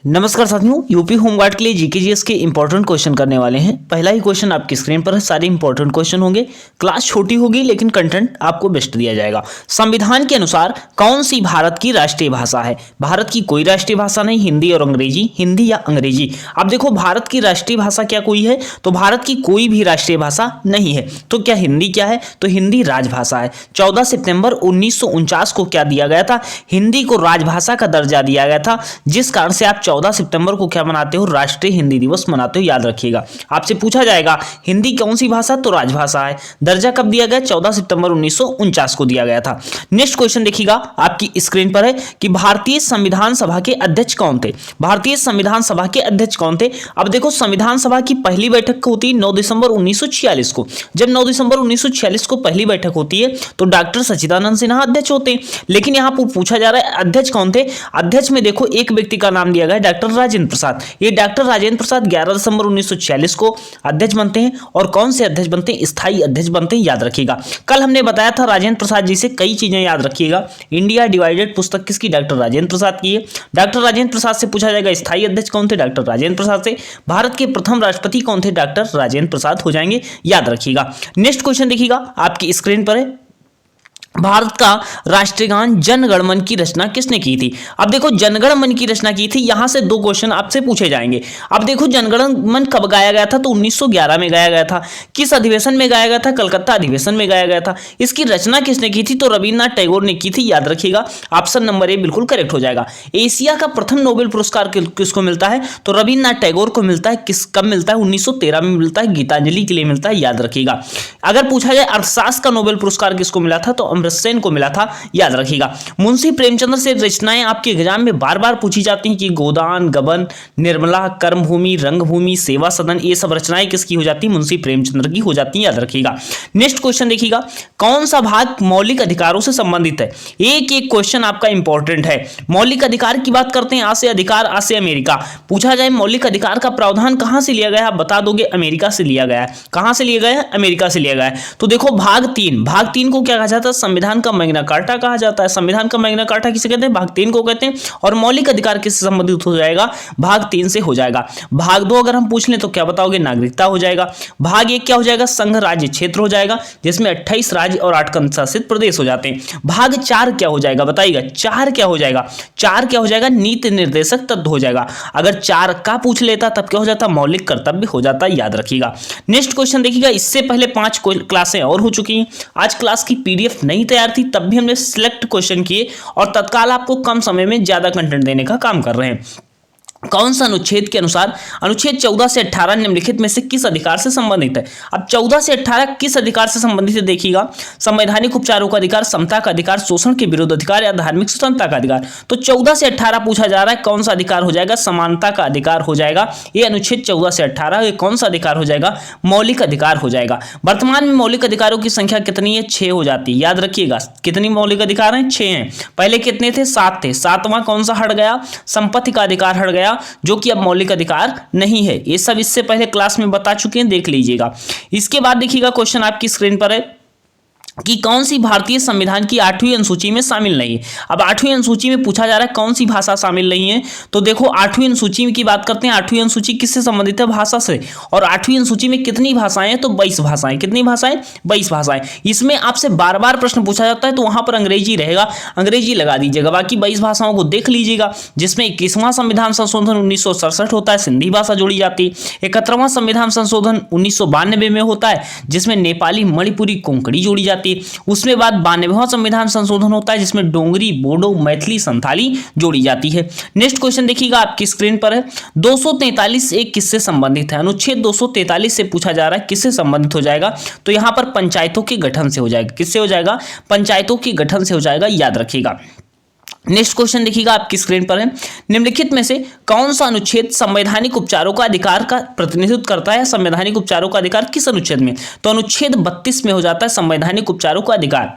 नमस्कार साथियों, UP home guard के लिए जीकेजीएस के इंपॉर्टेंट क्वेश्चन करने वाले हैं। पहला ही क्वेश्चन आपकी स्क्रीन पर है। सारे इंपॉर्टेंट क्वेश्चन होंगे। क्लास छोटी होगी लेकिन कंटेंट आपको बेस्ट दिया जाएगा। संविधान के अनुसार कौन सी भारत की राष्ट्रीय भाषा है? भारत की कोई राष्ट्रीय भाषा नहीं, हिंदी और अंग्रेजी, हिंदी या अंग्रेजी। अब देखो, भारत की राष्ट्रीय भाषा क्या कोई है? तो भारत की कोई भी राष्ट्रीय भाषा नहीं है। तो क्या हिंदी क्या है? तो हिंदी राजभाषा है। 14 सितंबर 1949 को क्या दिया गया था? हिंदी को राजभाषा का दर्जा दिया गया था, जिस कारण से आप 14 सितंबर को क्या मनाते हो? राष्ट्रीय हिंदी दिवस मनाते हो। याद रखिएगा, आपसे पूछा जाएगा हिंदी कौन सी भाषा? तो राजभाषा है। दर्जा कब दिया गया? 14 सितंबर 1949 को दिया गया था। नेक्स्ट क्वेश्चन देखिएगा, आपकी स्क्रीन पर है कि भारतीय संविधान सभा के अध्यक्ष कौन थे? भारतीय संविधान सभा के अध्यक्ष कौन थे? अब देखो, संविधान सभा की पहली बैठक होती है 9 दिसंबर 1946 को। जब 9 दिसंबर 1946 को पहली बैठक होती है तो डॉक्टर सच्चिदानंद सिन्हा अध्यक्ष होते हैं। लेकिन यहां पर पूछा जा रहा है अध्यक्ष कौन थे? अध्यक्ष में देखो एक व्यक्ति का नाम दिया गया है, डॉक्टर राजेंद्र प्रसाद। ये डॉक्टर राजेंद्र प्रसाद 11 दिसंबर 1946 को अध्यक्ष बनते हैं। और कौन से अध्यक्ष बनते हैं? स्थायी अध्यक्ष बनते हैं। याद रखिएगा, कल हमने बताया था राजेंद्र प्रसाद जी से कई चीजें याद रखिएगा। इंडिया डिवाइडेड पुस्तक किसकी? डॉक्टर राजेंद्र प्रसाद की है। डॉक्टर राजेंद्र प्रसाद से पूछा जाएगा स्थायी अध्यक्ष कौन थे? डॉक्टर राजेंद्र प्रसाद से। भारत के प्रथम राष्ट्रपति कौन थे? डॉक्टर राजेंद्र प्रसाद हो जाएंगे। याद रखिएगा। नेक्स्ट क्वेश्चन देखिएगा, आपकी स्क्रीन पर है। भारत का राष्ट्रीय गान जन गण मन की रचना किसने की थी? अब देखो, जनगण मन की रचना की थी। यहां से दो क्वेश्चन आपसे पूछे जाएंगे। अब देखो, जनगण मन कब गाया गया था? तो 1911 में गाया गया था। किस अधिवेशन में गाया गया था? कलकत्ता अधिवेशन में गाया गया था। इसकी रचना किसने की थी? तो रविन्द्रनाथ टैगोर ने की थी। याद रखिएगा, ऑप्शन नंबर ए बिल्कुल करेक्ट हो जाएगा। एशिया का प्रथम नोबेल पुरस्कार किसको मिलता है? तो रविन्द्रनाथ टैगोर को मिलता है। कब मिलता है? 1913 में मिलता है। गीतांजलि के लिए मिलता है। याद रखिएगा। अगर पूछा जाए अर्थशास्त्र का नोबेल पुरस्कार किसको मिला था? तो अमर्त्य सेन को मिला था। याद रखिएगा। मुंशी प्रेमचंद्र से रचनाएं आपके एग्जाम में बार बार पूछी जाती हैं कि गोदान, गबन, निर्मला, कर्मभूमि, रंगभूमि, सेवा सदन, ये सब रचनाएं किसकी हो जाती है? मुंशी प्रेमचंद्र की हो जाती हैं। याद रखिएगा। नेक्स्ट क्वेश्चन देखिएगा, कौन सा भाग मौलिक अधिकारों से संबंधित है? एक एक क्वेश्चन आपका इंपॉर्टेंट है। मौलिक अधिकार की बात करते हैं। आ से अधिकार, आ से अमेरिका। पूछा जाए मौलिक अधिकार का प्रावधान कहां से लिया गया है? आप बता दोगे अमेरिका से लिया गया है। कहां से लिया गया है? अमेरिका से लिया गया है। तो देखो, भाग 3 को क्या कहा जाता है? संविधान का मैग्ना कार्टा कहा जाता है। संविधान का मैग्ना कार्टा किसे कहते हैं? भाग 3 को कहते हैं। और मौलिक अधिकार किससे संबंधित हो जाएगा? भाग 3 से हो जाएगा। भाग 2 अगर हम पूछ लें तो क्या बताओगे? नागरिकता हो जाएगा। भाग 1 क्या हो जाएगा? संघ राज्य क्षेत्र हो जाएगा, जिसमें 28 राज्य और 8 केंद्र शासित प्रदेश हो जाते हैं। भाग 4 क्या हो जाएगा? बताइएगा। 4 क्या हो जाएगा? 4 क्या हो जाएगा? नीति निर्देशक तत्व हो जाएगा। अगर 4 का पूछ लेता तब क्या हो जाता? मौलिक कर्तव्य हो जाता। याद रखिएगा। नेक्स्ट क्वेश्चन देखिएगा, इससे पहले 5 क्लासें और हो चुकी हैं। आज क्लास की पीडीएफ नहीं तैयार थी, तब भी हमने सिलेक्ट क्वेश्चन किए और तत्काल आपको कम समय में ज्यादा कंटेंट देने का काम कर रहे हैं। कौन सा अनुच्छेद के अनुसार? अनुच्छेद 14 से 18 निम्नलिखित में से किस अधिकार से संबंधित है? अब 14 से 18 किस अधिकार से संबंधित है? देखिएगा, संवैधानिक उपचारों का अधिकार, समता का अधिकार, शोषण के विरुद्ध अधिकार या धार्मिक स्वतंत्रता का अधिकार। तो 14 से 18 पूछा जा रहा है, कौन सा अधिकार हो जाएगा? समानता का अधिकार हो जाएगा। ये अनुच्छेद 14 से 18 ये कौन सा अधिकार हो जाएगा? मौलिक अधिकार हो जाएगा। वर्तमान में मौलिक अधिकारों की संख्या कितनी है? 6 हो जाती है। याद रखिएगा, कितनी मौलिक अधिकार हैं? 6 हैं। पहले कितने थे? 7 थे। 7वां कौन सा हट गया? संपत्ति का अधिकार हट गया, जो कि अब मौलिक अधिकार नहीं है। ये सब इससे पहले क्लास में बता चुके हैं, देख लीजिएगा। इसके बाद देखिएगा, क्वेश्चन आपकी स्क्रीन पर है कि कौन सी भारतीय संविधान की 8वीं अनुसूची में शामिल नहीं है। अब 8वीं अनुसूची में पूछा जा रहा है कौन सी भाषा शामिल नहीं है। तो देखो, 8वीं अनुसूची की बात करते हैं। 8वीं अनुसूची किससे संबंधित है? भाषा से। और 8वीं अनुसूची में कितनी भाषाएं हैं? तो 22 भाषाएं। कितनी भाषाएं? 22 भाषाएं। इसमें आपसे बार बार प्रश्न पूछा जाता है तो वहां पर अंग्रेजी रहेगा, अंग्रेजी लगा दीजिएगा। बाकी 22 भाषाओं को देख लीजिएगा, जिसमें 21वां संविधान संशोधन 1967 होता है, सिंधी भाषा जोड़ी जाती है। 71वां संविधान संशोधन 1992 में होता है, जिसमें नेपाली, मणिपुरी, कोंकणी जोड़ी जाती है। उसमें बाद 92वां संविधान संशोधन होता है, जिसमें डोंगरी, बोडो, मैथिली, संथाली जोड़ी जाती है। नेक्स्ट क्वेश्चन देखिएगा, आपकी स्क्रीन पर है। 243 एक किससे संबंधित है? अनुच्छेद 243 से पूछा जा रहा है किससे संबंधित हो जाएगा? तो यहां पर पंचायतों के गठन से हो जाएगा। किससे हो जाएगा? पंचायतों के गठन से हो जाएगा। याद रखिएगा। नेक्स्ट क्वेश्चन देखिएगा, आपकी स्क्रीन पर है। निम्नलिखित में से कौन सा अनुच्छेद संवैधानिक उपचारों का अधिकार का प्रतिनिधित्व करता है? संवैधानिक उपचारों का अधिकार किस अनुच्छेद में? तो अनुच्छेद 32 में हो जाता है संवैधानिक उपचारों का अधिकार।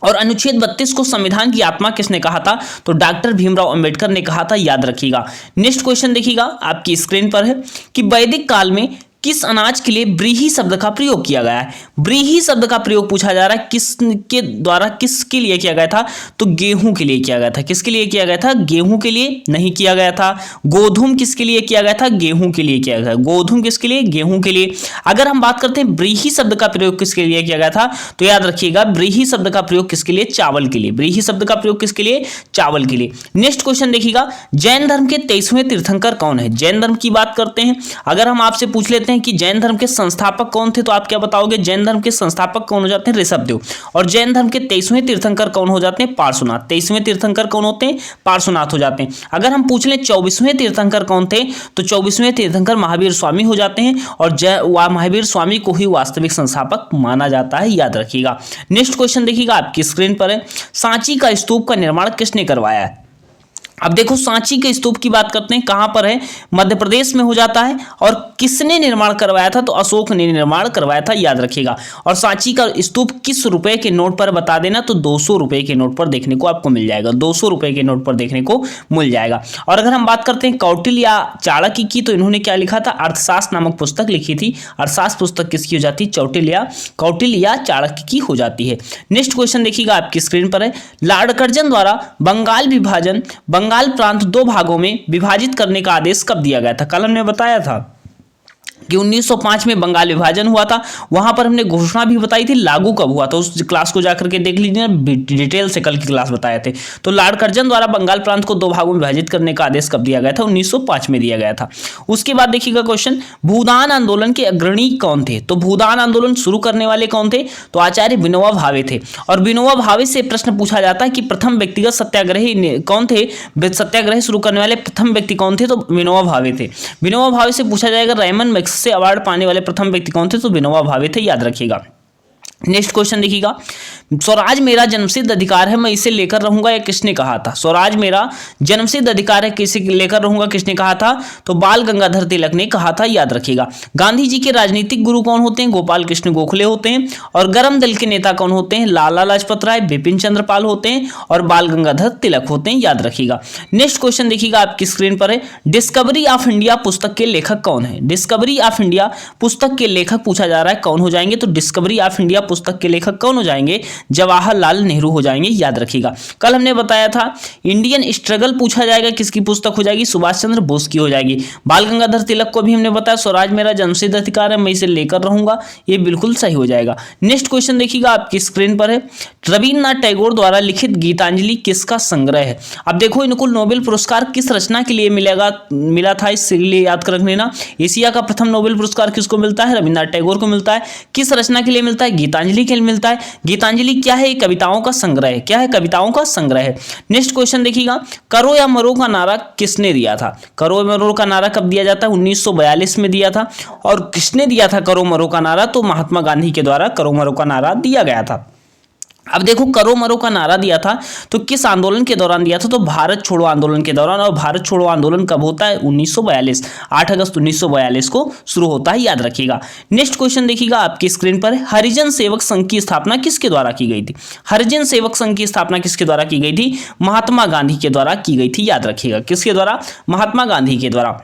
और अनुच्छेद 32 को संविधान की आत्मा किसने कहा था? तो डॉक्टर भीमराव अंबेडकर ने कहा था। याद रखिएगा। नेक्स्ट क्वेश्चन देखिएगा, आपकी स्क्रीन पर है कि वैदिक काल में किस अनाज के लिए व्रीहि शब्द का प्रयोग किया गया है? व्रीहि शब्द का प्रयोग पूछा जा रहा है किसके द्वारा, किसके लिए किया गया था? तो गेहूं के लिए किया गया था। किसके लिए किया गया था? गेहूं के लिए नहीं किया गया था। गोधूम किसके लिए किया गया था? गेहूं के लिए किया गया। गोधूम किसके लिए? गेहूं के लिए। अगर हम बात करते हैं व्रीहि शब्द का प्रयोग किसके लिए किया गया था, तो याद रखिएगा व्रीहि शब्द का प्रयोग किसके लिए? चावल के लिए। व्रीहि शब्द का प्रयोग किसके लिए? चावल के लिए। नेक्स्ट क्वेश्चन देखिएगा, जैन धर्म के 23वें तीर्थंकर कौन है? जैन धर्म की बात करते हैं। अगर हम आपसे पूछ लेते हैं कि जैन धर्म के संस्थापक कौन थे, तो आप क्या बताओगे? जैन धर्म के संस्थापक कौन हो जाते हैं? ऋषभदेव। और जैन धर्म के 23वें तीर्थंकर कौन हो जाते हैं? पार्श्वनाथ। 23वें तीर्थंकर कौन होते हैं? पार्श्वनाथ हो जाते हैं। अगर हम पूछ लें 24वें तीर्थंकर कौन थे, तो 24वें तीर्थंकर महावीर स्वामी हो जाते हैं। और महावीर स्वामी को ही वास्तविक संस्थापक माना जाता है, याद रखिएगा। नेक्स्ट क्वेश्चन देखिएगा, आपकी स्क्रीन पर है, सांची का स्तूप का निर्माण किसने करवाया है? अब देखो, सांची के स्तूप की बात करते हैं, कहां पर है? मध्य प्रदेश में हो जाता है। और किसने निर्माण करवाया था? तो अशोक ने निर्माण करवाया था, याद रखिएगा। और सांची का स्तूप किस रुपए के नोट पर बता देना, तो 200 रुपए के नोट पर देखने को आपको मिल जाएगा। 200 रुपए के नोट पर देखने को मिल जाएगा। और अगर हम बात करते हैं कौटिल्य या चाणक्य की, तो इन्होंने क्या लिखा था? अर्थशास्त्र नामक पुस्तक लिखी थी। अर्थशास्त्र पुस्तक किसकी हो जाती है? कौटिल्य या चाणक्य की हो जाती है। नेक्स्ट क्वेश्चन देखिएगा, आपकी स्क्रीन पर है, लॉर्ड कर्जन द्वारा बंगाल प्रांत दो भागों में विभाजित करने का आदेश कब दिया गया था? कल हमने बताया था कि 1905 में बंगाल विभाजन हुआ था। वहां पर हमने घोषणा भी बताई थी, लागू कब हुआ था उस क्लास को जाकर के देख लीजिए, डिटेल से कल की क्लास बताए थे। तो लॉर्ड कर्जन द्वारा बंगाल प्रांत को दो भागों में विभाजित करने का आदेश कब दिया गया था? 1905 में दिया गया था। उसके बाद देखिएगा क्वेश्चन, भूदान आंदोलन के अग्रणी कौन थे? तो भूदान आंदोलन शुरू करने वाले कौन थे? तो आचार्य विनोबा भावे थे। और विनोबा भावे से प्रश्न पूछा जाता है कि प्रथम व्यक्तिगत सत्याग्रही कौन थे? सत्याग्रह शुरू करने वाले प्रथम व्यक्ति कौन थे? तो विनोबा भावे थे। विनोबा भावे से पूछा जाएगा रेमन मैग्सेसे से अवार्ड पाने वाले प्रथम व्यक्ति कौन थे? तो विनोबा भावे थे, याद रखिएगा। नेक्स्ट क्वेश्चन देखिएगा, स्वराज मेरा जन्मसिद्ध अधिकार है, मैं इसे लेकर रहूंगा, या किसने कहा था? स्वराज मेरा जन्मसिद्ध अधिकार है, किसे लेकर रहूंगा, किसने कहा था? तो बाल गंगाधर तिलक ने कहा था, याद रखिएगा। गांधी जी के राजनीतिक गुरु कौन होते हैं? गोपाल कृष्ण गोखले होते हैं। और गरम दल के नेता कौन होते हैं? लाला लाजपत राय, बिपिन चंद्र पाल होते हैं और बाल गंगाधर तिलक होते हैं, याद रखिएगा। नेक्स्ट क्वेश्चन देखिएगा, आपकी स्क्रीन पर है, डिस्कवरी ऑफ इंडिया पुस्तक के लेखक कौन है? डिस्कवरी ऑफ इंडिया पुस्तक के लेखक पूछा जा रहा है, कौन हो जाएंगे? तो डिस्कवरी ऑफ इंडिया पुस्तक के लेखक कौन हो जाएंगे? जवाहरलाल नेहरू हो जाएंगे, याद रखिएगा। कल हमने बताया था इंडियन स्ट्रगल पूछा जाएगा, किसकी पुस्तक हो जाएगी? सुभाष चंद्र बोस की हो जाएगी। बाल गंगाधर तिलक को भी हमने बताया स्वराज मेरा जन्मसिद्ध अधिकार है, मैं इसे लेकर रहूंगा, ये बिल्कुल सही हो जाएगा। नेक्स्ट क्वेश्चन देखिएगा, आपकी स्क्रीन पर है, रविन्द्रनाथ टैगोर द्वारा लिखित गीतांजलि किसका संग्रह है? अब देखो, इनको नोबेल पुरस्कार किस रचना के लिए मिला था, इसलिए याद कर रखना। एशिया का प्रथम नोबेल पुरस्कार किसको मिलता है? रविन्द्रनाथ टैगोर को मिलता है। किस रचना के लिए मिलता है? गीतांजलि के लिए मिलता है। गीतांजलि क्या है? कविताओं का संग्रह है। क्या है? कविताओं का संग्रह है। नेक्स्ट क्वेश्चन देखिएगा, करो या मरो का नारा किसने दिया था? करो या मरो का नारा कब दिया जाता है? 1942 में दिया था। और किसने दिया था करो मरो का नारा? तो महात्मा गांधी के द्वारा करो मरो का नारा दिया गया था। अब देखो, करो मरो का नारा दिया था तो किस आंदोलन के दौरान दिया था? तो भारत छोड़ो आंदोलन के दौरान। और भारत छोड़ो आंदोलन कब होता है? 1942, 8 अगस्त 1942 को शुरू होता है, याद रखिएगा। नेक्स्ट क्वेश्चन देखिएगा, आपकी स्क्रीन पर हरिजन सेवक संघ की स्थापना किसके द्वारा की गई थी? हरिजन सेवक संघ की स्थापना किसके द्वारा की गई थी? महात्मा गांधी के द्वारा की गई थी, याद रखिएगा। किसके द्वारा? महात्मा गांधी के द्वारा।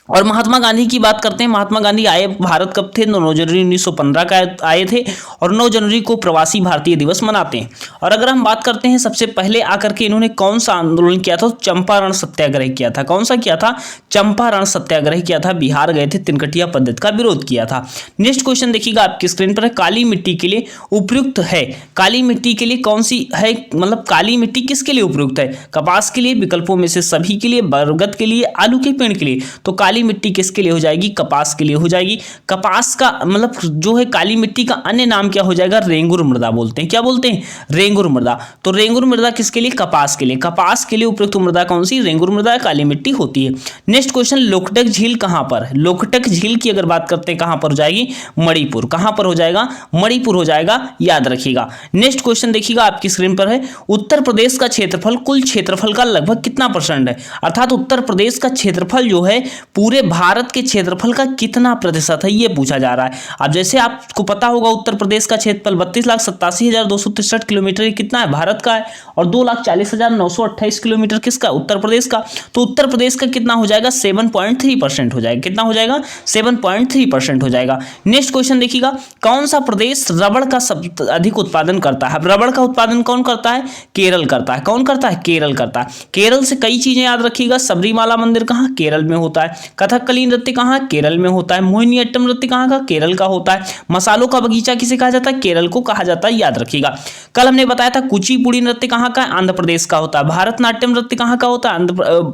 और महात्मा गांधी की बात करते हैं, महात्मा गांधी आए भारत कब थे? 9 जनवरी 1915 का आए थे। और 9 जनवरी को प्रवासी भारतीय दिवस मनाते हैं। और अगर हम बात करते हैं सबसे पहले आकर के इन्होंने कौन सा आंदोलन किया था? चंपारण सत्याग्रह किया था। कौन सा किया था? चंपारण सत्याग्रह किया था। बिहार गए थे, तिनकटिया पद्धति का विरोध किया था। नेक्स्ट क्वेश्चन देखिएगा, आपकी स्क्रीन पर, काली मिट्टी के लिए उपयुक्त है। काली मिट्टी के लिए कौन सी है? मतलब काली मिट्टी किसके लिए उपयुक्त है? कपास के लिए, विकल्पों में से सभी के लिए, बरगद के लिए, आलू के पेड़ के लिए। तो काली मिट्टी किसके लिए हो जाएगी? कपास के लिए हो जाएगी। कपास का मतलब जो है काली मिट्टी का अन्य नाम क्या हो जाएगा? रेंगुर मृदा बोलते हैं। क्या बोलते हैं? रेंगुर मृदा। तो रेंगुर मृदा किसके लिए? कपास के लिए। कपास के लिए उपयुक्त मृदा कौन सी? रेंगुर मृदा, काली मिट्टी होती है। नेक्स्ट क्वेश्चन, लोकटक झील कहां पर है? लोकटक झील की अगर बात करते हैं कहां पर हो जाएगी? मणिपुर। कहां पर हो जाएगा? मणिपुर हो जाएगा, याद रखिएगा। नेक्स्ट क्वेश्चन देखिएगा, आपकी स्क्रीन पर है, उत्तर प्रदेश का क्षेत्रफल कुल क्षेत्रफल का लगभग कितना % है? अर्थात उत्तर प्रदेश का क्षेत्रफल जो है पूरे भारत के क्षेत्रफल का कितना प्रतिशत है, ये पूछा जा रहा है। अब जैसे आपको पता होगा उत्तर प्रदेश का क्षेत्रफल 32,87,263 किलोमीटर, ये कितना है, भारत का है, और 2,40,928 किलोमीटर किसका, उत्तर प्रदेश का। तो उत्तर प्रदेश का कितना हो जाएगा, 7.3% हो जाएगा। कितना हो जाएगा, 7.3% हो जाएगा। नेक्स्ट क्वेश्चन देखिएगा, कौन सा प्रदेश रबड़ का सबसे अधिक उत्पादन करता है। रबड़ का उत्पादन कौन करता है, केरल करता है। कौन करता है, केरल करता है। केरल से कई चीजें याद रखिएगा, सबरीमाला मंदिर कहाँ, केरल में होता है। कथकली नृत्य कहाँ, केरल में होता है। मोहिनीअट्टम नृत्य कहाँ का, केरल का होता है। मसालों का बगीचा किसे कहा जाता है, केरल को कहा जाता है, याद रखिएगा। कल हमने बताया था कुचिपुड़ी नृत्य कहाँ का, आंध्र प्रदेश का होता है। भारतनाट्यम नृत्य कहाँ का होता है,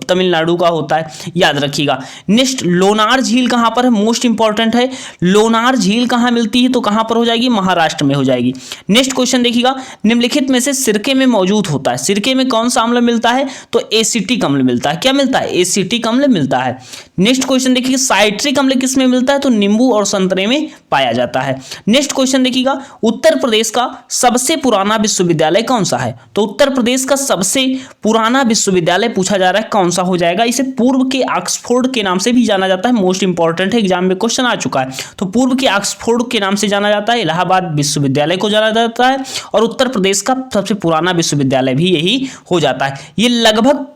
तमिलनाडु का होता है, याद रखिएगा। नेक्स्ट, लोनार झील कहाँ पर है, मोस्ट इंपॉर्टेंट है। लोनार झील कहाँ मिलती है, तो कहाँ पर हो जाएगी, महाराष्ट्र में हो जाएगी। नेक्स्ट क्वेश्चन देखिएगा, निम्नलिखित में से सिरके में मौजूद होता है, सिरके में कौन सा अम्ल मिलता है, तो एसिटिक अम्ल मिलता है। क्या मिलता है, एसिटिक अम्ल मिलता है। नेक्स्ट क्वेश्चन देखिए, साइट्रिक अम्ल किस में मिलता है, तो नींबू और संतरे में पाया जाता है। नेक्स्ट क्वेश्चन देखिएगा, उत्तर प्रदेश का सबसे पुराना विश्वविद्यालय कौन सा है, तो उत्तर प्रदेश का सबसे पुराना विश्वविद्यालय पूछा जा रहा है, कौन सा हो जाएगा। इसे पूर्व के ऑक्सफोर्ड के नाम से भी जाना जाता है, मोस्ट इंपॉर्टेंट है, एग्जाम में क्वेश्चन आ चुका है। तो पूर्व के ऑक्सफोर्ड के नाम से जाना जाता है, इलाहाबाद विश्वविद्यालय को जाना जाता है, और उत्तर प्रदेश का सबसे पुराना विश्वविद्यालय भी यही हो जाता है। ये लगभग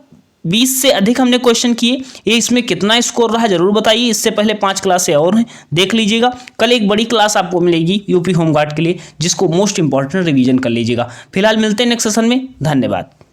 20 से अधिक हमने क्वेश्चन किए। ये इसमें कितना स्कोर रहा जरूर बताइए। इससे पहले 5 क्लासें और हैं, देख लीजिएगा। कल एक बड़ी क्लास आपको मिलेगी यूपी होमगार्ड के लिए, जिसको मोस्ट इंपॉर्टेंट रिवीजन कर लीजिएगा। फिलहाल मिलते हैं नेक्स्ट सेशन में, धन्यवाद।